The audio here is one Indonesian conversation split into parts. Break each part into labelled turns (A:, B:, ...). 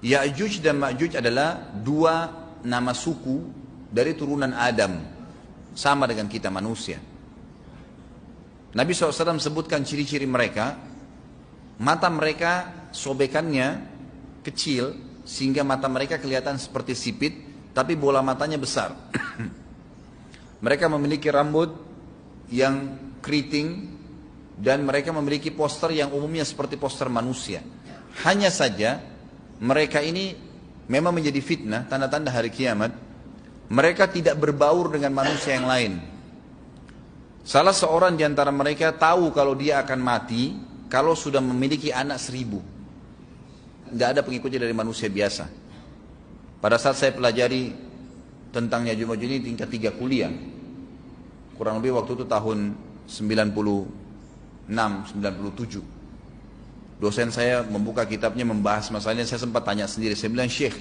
A: Ya'juj dan Ma'juj adalah dua nama suku dari turunan Adam, sama dengan kita manusia. Nabi SAW sebutkan ciri-ciri mereka. Mata mereka sobekannya kecil sehingga mata mereka kelihatan seperti sipit, tapi bola matanya besar. Mereka memiliki rambut yang keriting dan mereka memiliki poster yang umumnya seperti poster manusia. Hanya saja mereka ini memang menjadi fitnah, tanda-tanda hari kiamat. Mereka tidak berbaur dengan manusia yang lain. Salah seorang di antara mereka tahu kalau dia akan mati kalau sudah memiliki anak 1000. Tidak ada pengikutnya dari manusia biasa. Pada saat saya pelajari tentang Ya'juj Ma'juj ini tingkat 3 kuliah, kurang lebih waktu itu tahun 96, 97. Dosen saya membuka kitabnya membahas masalahnya, saya sempat tanya sendiri, saya bilang, Syekh,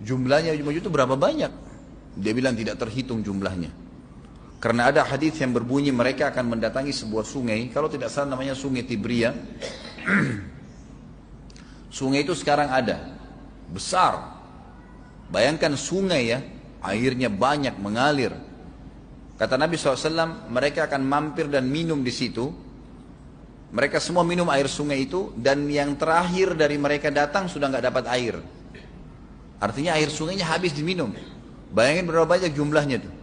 A: jumlahnya Ya'juj Ma'juj itu berapa banyak? Dia bilang tidak terhitung jumlahnya. Karena ada hadis yang berbunyi mereka akan mendatangi sebuah sungai, kalau tidak salah namanya Sungai Tibria. Sungai itu sekarang ada, besar. Bayangkan sungai ya, airnya banyak mengalir. Kata Nabi SAW, mereka akan mampir dan minum di situ. Mereka semua minum air sungai itu, dan yang terakhir dari mereka datang sudah nggak dapat air. Artinya air sungainya habis diminum. Bayangin berapa banyak jumlahnya tuh.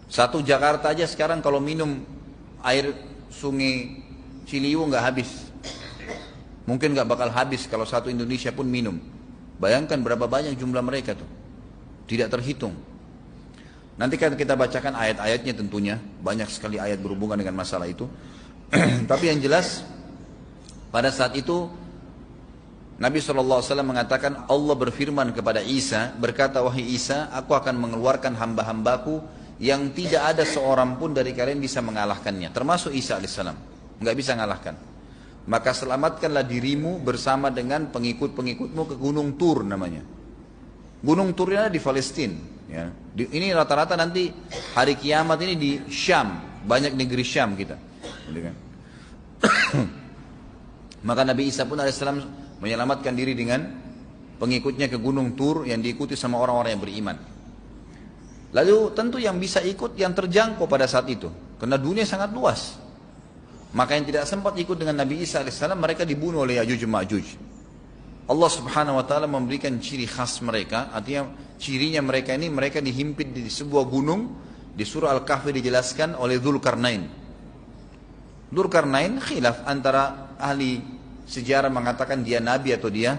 A: Satu Jakarta aja sekarang kalau minum air sungai Ciliwung nggak habis. Mungkin nggak bakal habis kalau satu Indonesia pun minum. Bayangkan berapa banyak jumlah mereka tuh. Tidak terhitung. Nanti kan kita bacakan ayat-ayatnya tentunya. Banyak sekali ayat berhubungan dengan masalah itu. Tapi yang jelas, pada saat itu Nabi SAW mengatakan, Allah berfirman kepada Isa, berkata, wahai Isa, aku akan mengeluarkan hamba-hambaku yang tidak ada seorang pun dari kalian bisa mengalahkannya. Termasuk Isa AS. Nggak bisa mengalahkan. Maka selamatkanlah dirimu bersama dengan pengikut-pengikutmu ke Gunung Tur namanya. Gunung Tur ini di Palestina. Ya. Ini rata-rata nanti hari kiamat ini di Syam. Banyak negeri Syam kita. Maka Nabi Isa pun AS menyelamatkan diri dengan pengikutnya ke Gunung Tur yang diikuti sama orang-orang yang beriman. Lalu tentu yang bisa ikut yang terjangkau pada saat itu. Karena dunia sangat luas. Maka yang tidak sempat ikut dengan Nabi Isa AS, mereka dibunuh oleh Ya'juj Ma'juj. Allah Subhanahu Wa Taala memberikan ciri khas mereka, artinya cirinya mereka ini, mereka dihimpit di sebuah gunung. Di surah Al-Kahfi dijelaskan oleh Dzulkarnain. Dzulkarnain khilaf antara ahli sejarah mengatakan dia nabi atau dia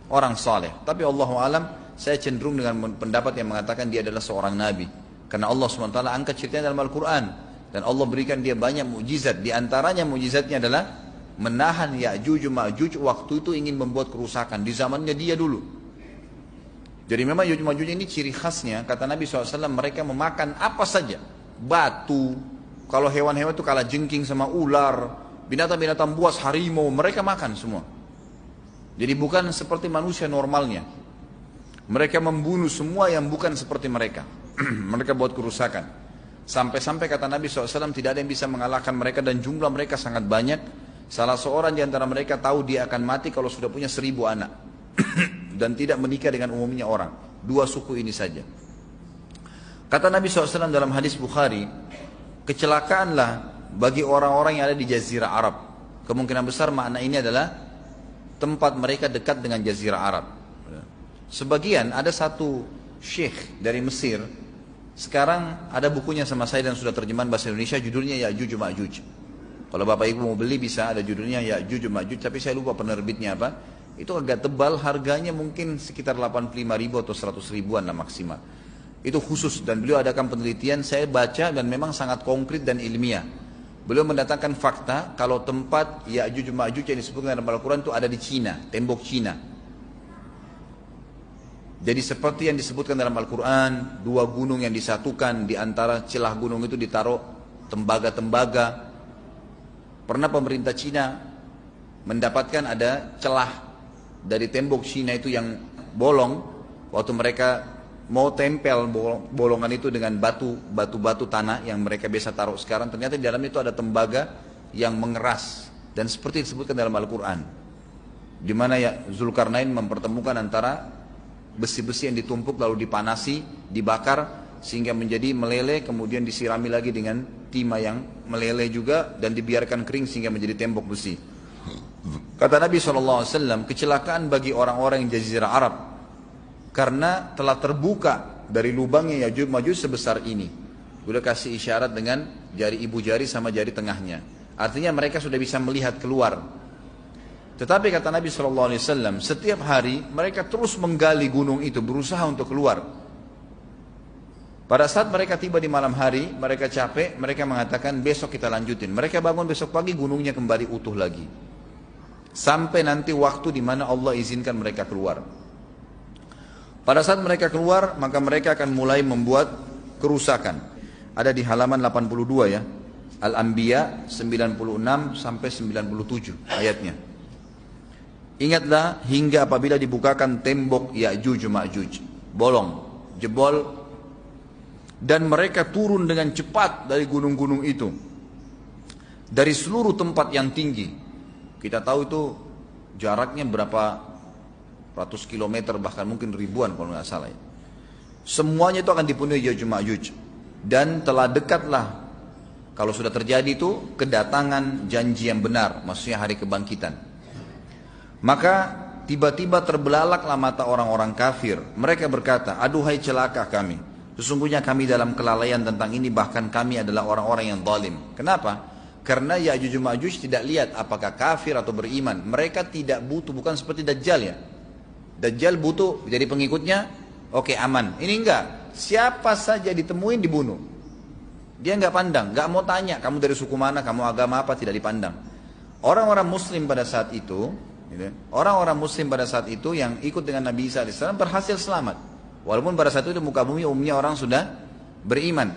A: orang saleh. Tapi Allahu alam, saya cenderung dengan pendapat yang mengatakan dia adalah seorang nabi. Karena Allah Subhanahu Wa Taala angkat ceritanya dalam Al-Quran. Dan Allah berikan dia banyak mukjizat. Di antaranya mukjizatnya adalah menahan Ya'juj Ma'juj waktu itu ingin membuat kerusakan. Di zamannya dia dulu. Jadi memang Ya'juj Ma'juj ini ciri khasnya, kata Nabi SAW, mereka memakan apa saja. Batu, kalau hewan-hewan itu kalah jengking sama ular, binatang-binatang buas, harimau, mereka makan semua. Jadi bukan seperti manusia normalnya. Mereka membunuh semua yang bukan seperti mereka. Mereka buat kerusakan. Sampai-sampai kata Nabi SAW tidak ada yang bisa mengalahkan mereka dan jumlah mereka sangat banyak. Salah seorang di antara mereka tahu dia akan mati kalau sudah punya 1000 anak. Dan tidak menikah dengan umumnya orang. 2 suku ini saja. Kata Nabi SAW dalam hadis Bukhari, kecelakaanlah bagi orang-orang yang ada di Jazirah Arab. Kemungkinan besar makna ini adalah tempat mereka dekat dengan Jazirah Arab. Sebagian ada satu syekh dari Mesir. Sekarang ada bukunya sama saya dan sudah terjemahan bahasa Indonesia, judulnya Ya'juj Ma'juj. Kalau Bapak Ibu mau beli bisa, ada judulnya Ya'juj Ma'juj, tapi saya lupa penerbitnya apa. Itu agak tebal, harganya mungkin sekitar 85.000 atau 100 ribuan lah maksimal. Itu khusus dan beliau adakan penelitian, saya baca dan memang sangat konkret dan ilmiah. Beliau mendatangkan fakta kalau tempat Ya'juj Ma'juj yang disebutkan dalam Al-Quran itu ada di Cina, tembok Cina. Jadi seperti yang disebutkan dalam Al-Quran, 2 gunung yang disatukan, di antara celah gunung itu ditaruh tembaga-tembaga. Pernah pemerintah Cina mendapatkan ada celah dari tembok Cina itu yang bolong, waktu mereka mau tempel bolongan itu dengan batu-batu tanah yang mereka biasa taruh sekarang, ternyata di dalam itu ada tembaga yang mengeras, dan seperti disebutkan dalam Al-Quran. di mana ya Zulkarnain mempertemukan antara besi-besi yang ditumpuk lalu dipanasi, dibakar sehingga menjadi meleleh, kemudian disirami lagi dengan timah yang meleleh juga dan dibiarkan kering sehingga menjadi tembok besi. Kata Nabi SAW, kecelakaan bagi orang-orang yang Jazirah Arab karena telah terbuka dari lubangnya Ya'juj Ma'juj sebesar ini. Udah kasih isyarat dengan jari ibu jari sama jari tengahnya. Artinya mereka sudah bisa melihat keluar. Tetapi kata Nabi SAW, setiap hari mereka terus menggali gunung itu, berusaha untuk keluar. Pada saat mereka tiba di malam hari, mereka capek, mereka mengatakan besok kita lanjutin. Mereka bangun besok pagi, gunungnya kembali utuh lagi. Sampai nanti waktu di mana Allah izinkan mereka keluar. Pada saat mereka keluar, maka mereka akan mulai membuat kerusakan. Ada di halaman 82 ya. Al-Anbiya 96 sampai 97 ayatnya. Ingatlah hingga apabila dibukakan tembok Ya'juj Ma'juj, bolong, jebol, dan mereka turun dengan cepat dari gunung-gunung itu, dari seluruh tempat yang tinggi. Kita tahu itu jaraknya berapa ratus kilometer, bahkan mungkin ribuan kalau nggak salah ya. Semuanya itu akan dipenuhi Ya'juj Ma'juj, dan telah dekatlah, kalau sudah terjadi itu, kedatangan janji yang benar, maksudnya hari kebangkitan. Maka tiba-tiba terbelalaklah mata orang-orang kafir. Mereka berkata, aduhai celaka kami, sesungguhnya kami dalam kelalaian tentang ini, bahkan kami adalah orang-orang yang zalim. Kenapa? Karena Ya'juj Ma'juj tidak lihat apakah kafir atau beriman. Mereka tidak butuh, bukan seperti Dajjal ya. Dajjal butuh jadi pengikutnya, oke, aman. Ini enggak, siapa saja ditemuin dibunuh. Dia enggak pandang, enggak mau tanya kamu dari suku mana, kamu agama apa, tidak dipandang. Orang-orang muslim pada saat itu, orang-orang muslim pada saat itu yang ikut dengan Nabi Isa AS berhasil selamat. Walaupun pada saat itu di muka bumi umumnya orang sudah beriman.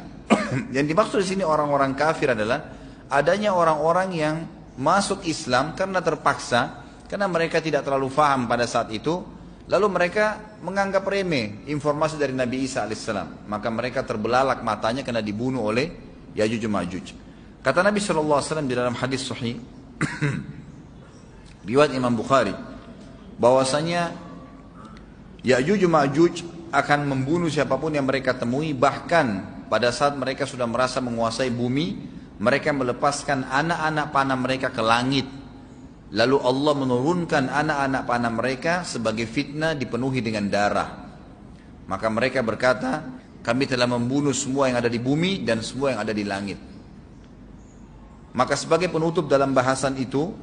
A: Yang dimaksud di sini orang-orang kafir adalah adanya orang-orang yang masuk Islam karena terpaksa, karena mereka tidak terlalu faham pada saat itu, lalu mereka menganggap remeh informasi dari Nabi Isa AS. Maka mereka terbelalak matanya karena dibunuh oleh Ya'juj Ma'juj. Kata Nabi SAW di dalam hadis sahih riwayat Imam Bukhari, bahwasanya Ya'juj Ma'juj akan membunuh siapapun yang mereka temui. Bahkan pada saat mereka sudah merasa menguasai bumi, mereka melepaskan anak-anak panah mereka ke langit. Lalu Allah menurunkan anak-anak panah mereka sebagai fitnah, dipenuhi dengan darah. Maka mereka berkata, kami telah membunuh semua yang ada di bumi dan semua yang ada di langit. Maka sebagai penutup dalam bahasan itu,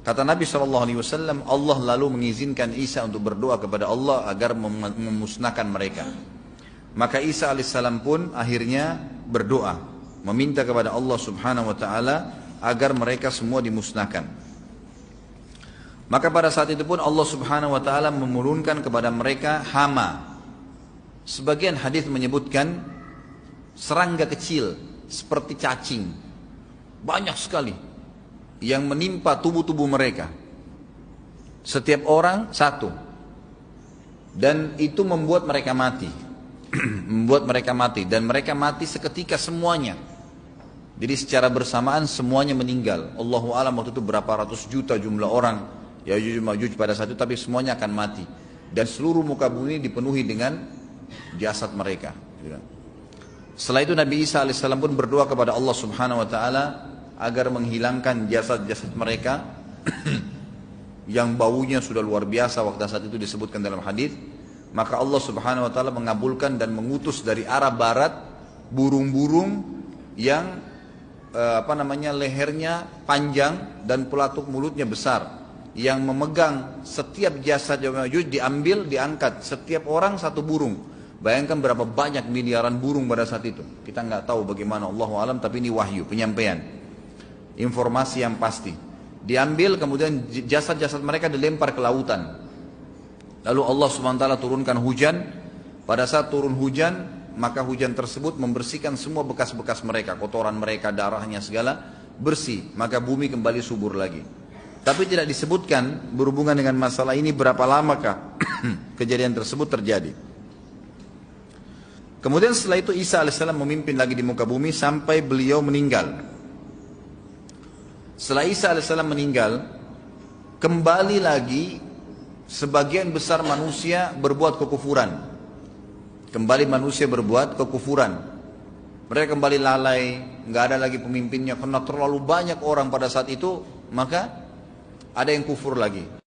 A: kata Nabi SAW, Allah lalu mengizinkan Isa untuk berdoa kepada Allah agar memusnahkan mereka. Maka Isa AS pun akhirnya berdoa, meminta kepada Allah Subhanahu Wa Taala agar mereka semua dimusnahkan. Maka pada saat itu pun Allah Subhanahu Wa Taala menurunkan kepada mereka hama. Sebagian hadis menyebutkan serangga kecil seperti cacing, banyak sekali yang menimpa tubuh-tubuh mereka. Setiap orang satu. Dan itu membuat mereka mati. Membuat mereka mati. Dan mereka mati seketika semuanya. Jadi secara bersamaan semuanya meninggal. Allahu a'lam waktu itu berapa ratus juta jumlah orang Ya'juj Ma'juj pada saat itu, tapi semuanya akan mati. Dan seluruh muka bumi dipenuhi dengan jasad mereka. Setelah itu Nabi Isa AS pun berdoa kepada Allah Subhanahu Wa Taala agar menghilangkan jasad-jasad mereka yang baunya sudah luar biasa waktu saat itu disebutkan dalam hadis. Maka Allah Subhanahu Wa Taala mengabulkan dan mengutus dari arah barat burung-burung yang lehernya panjang dan pelatuk mulutnya besar, yang memegang setiap jasad Ya'juj diambil, diangkat, setiap orang satu burung. Bayangkan berapa banyak miliaran burung pada saat itu. Kita nggak tahu bagaimana, Allahu a'lam, tapi ini wahyu, penyampaian informasi yang pasti. Diambil, kemudian jasad-jasad mereka dilempar ke lautan. Lalu Allah SWT turunkan hujan. Pada saat turun hujan, maka hujan tersebut membersihkan semua bekas-bekas mereka, kotoran mereka, darahnya segala bersih. Maka bumi kembali subur lagi. Tapi tidak disebutkan berhubungan dengan masalah ini berapa lamakah kejadian tersebut terjadi. Kemudian setelah itu Isa AS memimpin lagi di muka bumi sampai beliau meninggal. Setelah Isa AS meninggal, kembali lagi sebagian besar manusia berbuat kekufuran. Kembali manusia berbuat kekufuran. Mereka kembali lalai, nggak ada lagi pemimpinnya karena terlalu banyak orang pada saat itu, maka ada yang kufur lagi.